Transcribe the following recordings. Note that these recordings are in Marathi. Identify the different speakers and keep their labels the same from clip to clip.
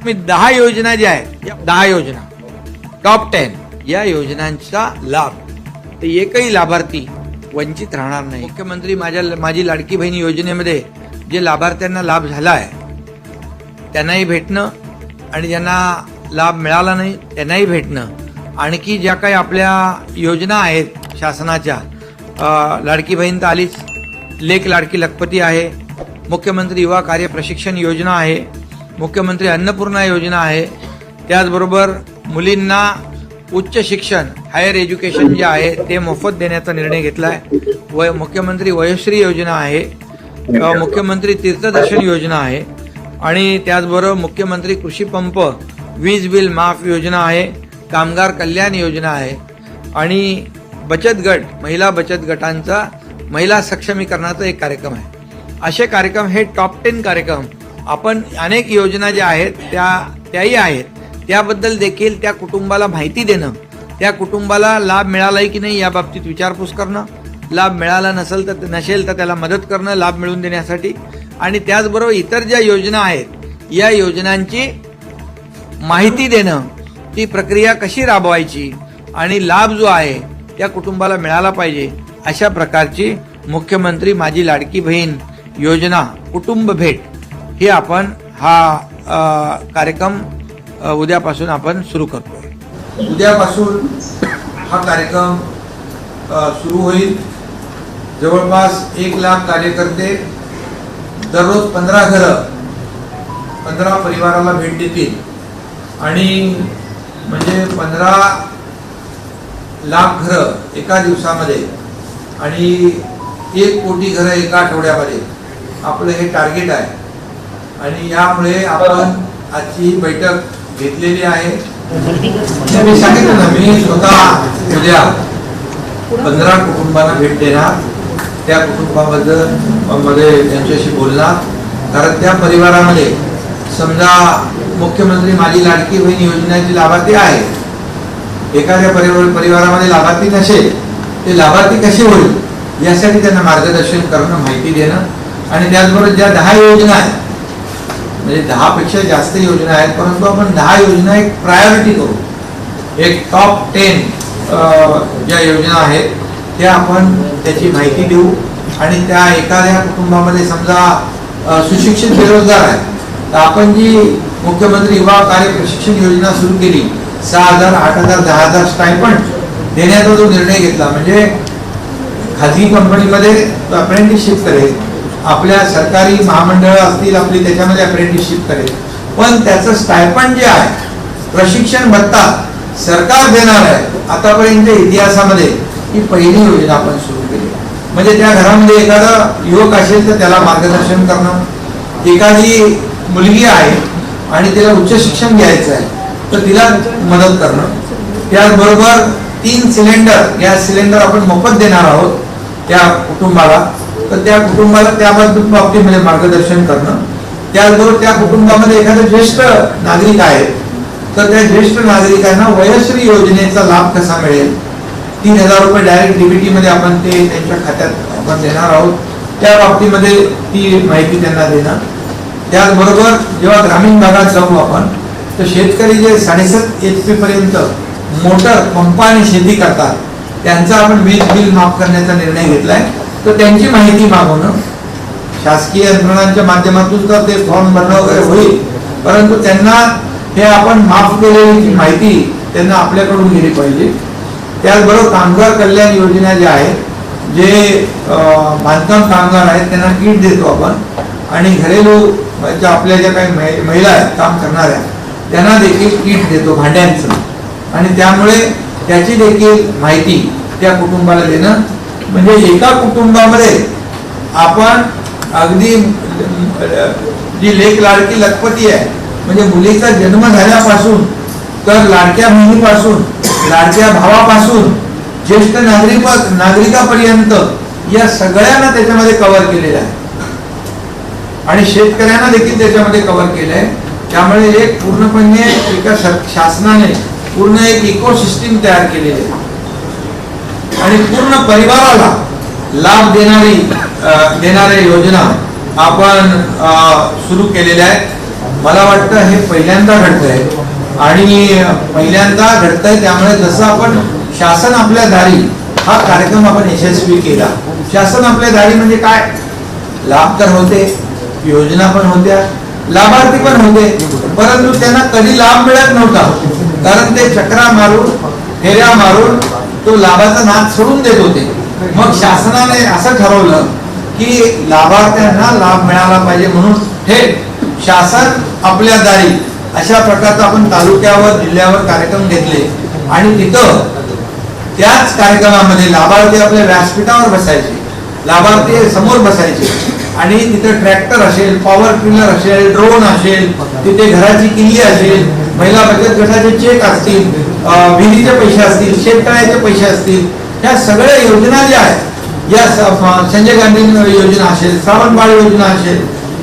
Speaker 1: मी 10 योजना ज्या आहेत, या 10 योजना टॉप 10 या योजनांचा लाभ तर एकही लाभार्थी वंचित राहणार नाही। मुख्यमंत्री माझी लाडकी बहीण योजनेमध्ये जे लाभार्थ्यांना लाभ झाला आहे त्यांनाही भेटणं आणि ज्यांना लाभ मिळाला नाही त्यांनाही भेटणं, आणखी ज्या काही आपल्या योजना आहेत शासनाच्या, लाडकी बहीण तर आलीच, लेक लाडकी लखपती आहे, मुख्यमंत्री युवा कार्य प्रशिक्षण योजना आहे, मुख्यमंत्री अन्नपूर्णा योजना आहे, त्याचबरोबर मुलींना उच्च शिक्षण हायर एज्युकेशन जे आहे ते मोफत देण्याचा निर्णय घेतला आहे, मुख्यमंत्री वयोश्री योजना आहे, मुख्यमंत्री तीर्थदर्शन योजना आहे आणि त्याचबरोबर मुख्यमंत्री कृषी पंप वीज बिल माफ योजना आहे, कामगार कल्याण योजना आहे आणि बचत गट, महिला बचत गटांचा महिला सक्षमीकरणाचा एक कार्यक्रम आहे। असे कार्यक्रम हे टॉप 10 कार्यक्रम आपण अनेक योजना ज्या आहेत त्याही आहेत, त्याबद्दल देखील त्या कुटुंबाला माहिती देणं, त्या कुटुंबाला लाभ मिळालाय की नाही या बाबतीत विचारपूस करणं, लाभ मिळाला नसेल तर त्याला मदत करणं लाभ मिळवून देण्यासाठी, आणि त्याचबरोबर इतर ज्या योजना आहेत या योजनांची माहिती देणं, ती प्रक्रिया कशी राबवायची आणि लाभ जो आहे त्या कुटुंबाला मिळाला पाहिजे, अशा प्रकारची मुख्यमंत्री माझी लाडकी बहीण योजना कुटुंब भेट हे आपण हा कार्यक्रम उद्यापासून आपण सुरू करतोय। उद्यापासून हा कार्यक्रम सुरू होईल। जवळपास 1 लाख कार्यकर्ते दररोज 15 घरं 15 परिवाराला भेट देतील आणि म्हणजे 15 लाख घरं एका दिवसामध्ये आणि 1 कोटी घरं एका आठवड्यामध्ये आपलं हे टार्गेट आहे आणि यामुळे आपण आजची ही बैठक घेतलेली आहे। मी सांगितलं ना, मी स्वतः उद्या 15 कुटुंबांना भेट देणार, त्या कुटुंबामध्ये त्यांच्याशी बोलणार, कारण त्या परिवारामध्ये समजा मुख्यमंत्री माझी लाडकी बहीण योजनेचे लाभार्थी आहे, एखाद्या परिवारामध्ये लाभार्थी नसेल, ते लाभार्थी कसे होईल यासाठी त्यांना मार्गदर्शन करणं, माहिती देणं आणि त्याचबरोबर ज्या 10 योजना आहेत, म्हणजे 10 पेक्षा जास्त योजना आहेत, परंतु आपण 10 योजना एक प्रायोरिटी करू, एक टॉप 10 ज्या योजना आहेत त्या आपण त्याची माहिती देऊ आणि त्या एखाद्या कुटुंबामध्ये समजा सुशिक्षित बेरोजगार आहे तर आपण जी मुख्यमंत्री युवा कार्य प्रशिक्षण योजना सुरू केली, 6,000, 8,000, 10,000 स्टायपंड देण्याचा जो निर्णय घेतला, म्हणजे खाजगी कंपनीमध्ये अप्रेंटिसशिप करेल, आपल्या सरकारी महामंडळ असतील आपली त्याच्यामध्ये अप्रेंटिसशिप करेल, पण त्याचं स्टायपंड जे आहे, प्रशिक्षण भत्ता सरकार देणार आहे। आतापर्यंत इतिहासामध्ये ही पहिली योजना आपण सुरू केली, म्हणजे त्या घरामध्ये एखादा युवक असेल तर त्याला मार्गदर्शन करणं, एखादी मुलगी आहे आणि तिला उच्च शिक्षण घ्यायचं आहे तर तिला मदत करणं, त्याचबरोबर 3 सिलेंडर गॅस सिलेंडर आपण मोफत देणार आहोत त्या कुटुंबाला, तर त्या कुटुंबाला त्या बाबतीमध्ये मार्गदर्शन करणं, त्याचबरोबर त्या कुटुंबामध्ये एखादा ज्येष्ठ नागरिक आहे तर त्या ज्येष्ठ नागरिकांना वयोश्री योजनेचा लाभ कसा मिळेल, 3,000 रुपये डायरेक्ट डीबीटी मध्ये आपण ते त्यांच्या खात्यात आपण देणार आहोत, त्या बाबतीमध्ये ती माहिती त्यांना देणं। त्याचबरोबर जेव्हा ग्रामीण भागात जाऊ आपण तर शेतकरी जे 7.5 HP पर्यंत मोटर पंप आणि शेती करतात त्यांचा आपण वीज बिल माफ करण्याचा निर्णय घेतलाय, तर त्यांची माहिती मागवणं, शासकीय यंत्रणांच्या माध्यमातून तर ते फॉर्म भरणं वगैरे होईल, परंतु त्यांना हे आपण माफ केलेली माहिती त्यांना आपल्याकडून गेली पाहिजे। त्याचबरोबर कामगार कल्याण योजना ज्या आहेत, जे बांधकाम कामगार आहेत त्यांना किट देतो आपण आणि घरेलू आपल्या ज्या काही महिला आहेत काम करणाऱ्या त्यांना देखील किट देतो भांड्यांचं, आणि त्यामुळे त्याची देखील माहिती त्या कुटुंबाला देणं, म्हणजे एका कुटुंबामध्ये आपण अगदी जी लेक लाडकी लखपती आहे, म्हणजे मुलीचा जन्म झाल्यापासून तर लाडक्या बहिणीपासून, लाडक्या भावापासून, ज्येष्ठ नागरिकापर्यंत या सगळ्यांना त्याच्यामध्ये कव्हर केलेलं आहे आणि शेतकऱ्यांना देखील त्याच्यामध्ये कव्हर केलं आहे। त्यामुळे एक पूर्णपणे एका शासनाने पूर्ण एक इकोसिस्टीम तयार केलेली आहे आणि पूर्ण परिवाराला लाभ देणाऱ्या योजना आपण सुरू केलेल्या आहेत। मला वाटतं हे पहिल्यांदा घडतंय आणि पहिल्यांदा घडतंय. त्यामुळे जसं आपण शासन आपल्या दारी हा कार्यक्रम आपण यशस्वी केला. शासन आपल्या दारी म्हणजे काय, लाभ तर होते, योजना पण होत्या, लाभार्थी पण होते, परंतु त्यांना कधी लाभ मिळत नव्हता. कारण ते चक्रा मारून फेऱ्या मारून तो लाभाचा नाद सोडून देत होते. मग शासनाने असं ठरवलं की लाभार्थ्यांना लाभ मिळाला पाहिजे, म्हणून हे शासन आपल्या दारी अशा प्रकारचा आपण तालुक्यावर जिल्ह्यावर कार्यक्रम घेतले. आणि तिथं त्याच कार्यक्रमामध्ये लाभार्थी आपल्या व्यासपीठावर बसायचे, लाभार्थी समोर बसायचे आणि तिथे ट्रॅक्टर असेल, पॉवर टिलर असेल, ड्रोन असेल, तिथे घराची किल्ली असेल, महिला बचत गटाचे चेक असतील, विहिरीचे पैसे असतील, शेततळ्याचे पैसे असतील, या सगळ्या योजना ज्या आहेत, या संजय गांधी योजना असेल, श्रावणबाळ योजना असेल,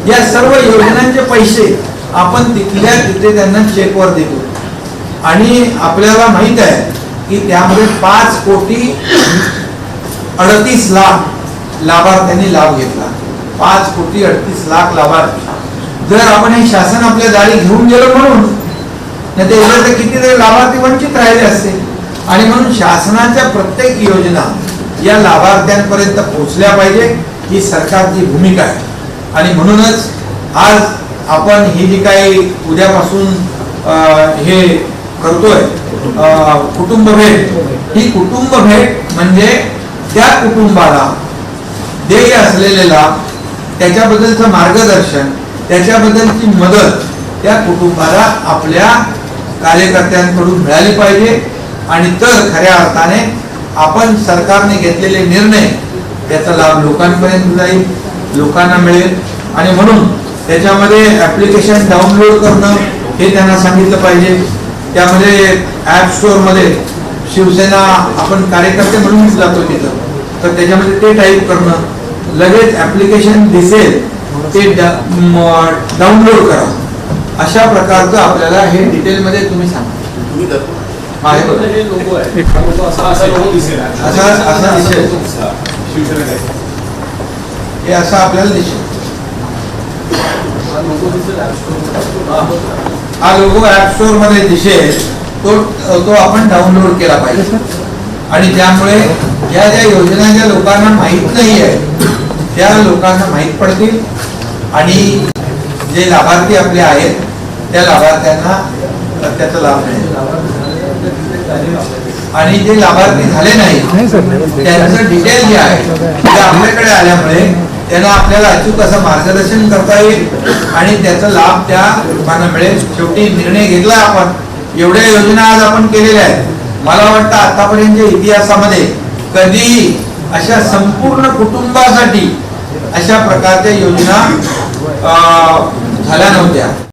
Speaker 1: या सर्व योजनांचे पैसे आपण तिथल्या तिथे त्यांना चेकवर देतो. आणि आपल्याला माहित आहे की त्यामध्ये 5,38,00,000 लाभार्थ्यांनी लाभ घेतला. 5,38,00,000 लाभार्थी. जर आपण हे शासन आपल्या दारी घेऊन गेलो म्हणून, नाही तर कितीतरी लाभार्थी वंचित राहिले असते. आणि म्हणून शासनाच्या प्रत्येक योजना या लाभार्थ्यांपर्यंत पोहोचल्या पाहिजे, ही सरकारची भूमिका आहे. आणि म्हणूनच आज आपण ही जी काही उद्यापासून हे करतोय कुटुंब भेट, ही कुटुंब भेट म्हणजे त्या कुटुंबाला देय असलेले लाभ, त्याच्याबद्दलचं मार्गदर्शन, त्याच्याबद्दलची मदत त्या कुटुंबाला आपल्या कार्यकर्त्यांकडून मिळाली पाहिजे. आणि तर खऱ्या अर्थाने आपण सरकारने घेतलेले निर्णय त्याचा लाभ लोकांपर्यंत जाईल, लोकांना मिळेल. आणि म्हणून त्याच्यामध्ये ऍप्लिकेशन डाउनलोड करणं हे त्यांना सांगितलं पाहिजे. त्यामध्ये ऍप स्टोअर मध्ये शिवसेना आपण कार्यकर्ते म्हणून जातो तिथं, तर त्याच्यामध्ये ते टाईप करणं, लगेच ऍप्लिकेशन दिसेल ते डाउनलोड करा. अशा प्रकारचं आपल्याला हे डिटेलमध्ये तुम्ही सांगा. हे असं आपल्याला दिसेल. हा लोगो ऍप स्टोअर मध्ये दिसेल, तो आपण डाउनलोड केला पाहिजे. आणि त्यामुळे या ज्या योजना ज्या लोकांना माहीत नाही आहे त्या लोकांना माहीत पडतील. आणि जे लाभार्थी आपले आहेत त्या लाभार्थ्यांना त्याचा लाभ मिळेल. आणि जे लाभार्थी झाले नाही त्यांचं डिटेल जे आहे ते आपल्याकडे आल्यामुळे त्यांना आपल्याला अचूक असं मार्गदर्शन करता येईल आणि त्याचा लाभ त्या लोकांना मिळेल. शेवटी निर्णय घेतला आपण, एवढ्या योजना आज आपण केलेल्या आहेत. मला वाटतं आतापर्यंतच्या इतिहासामध्ये कधीही अशा संपूर्ण कुटुंबासाठी अशा प्रकारच्या योजना झाल्या नव्हत्या.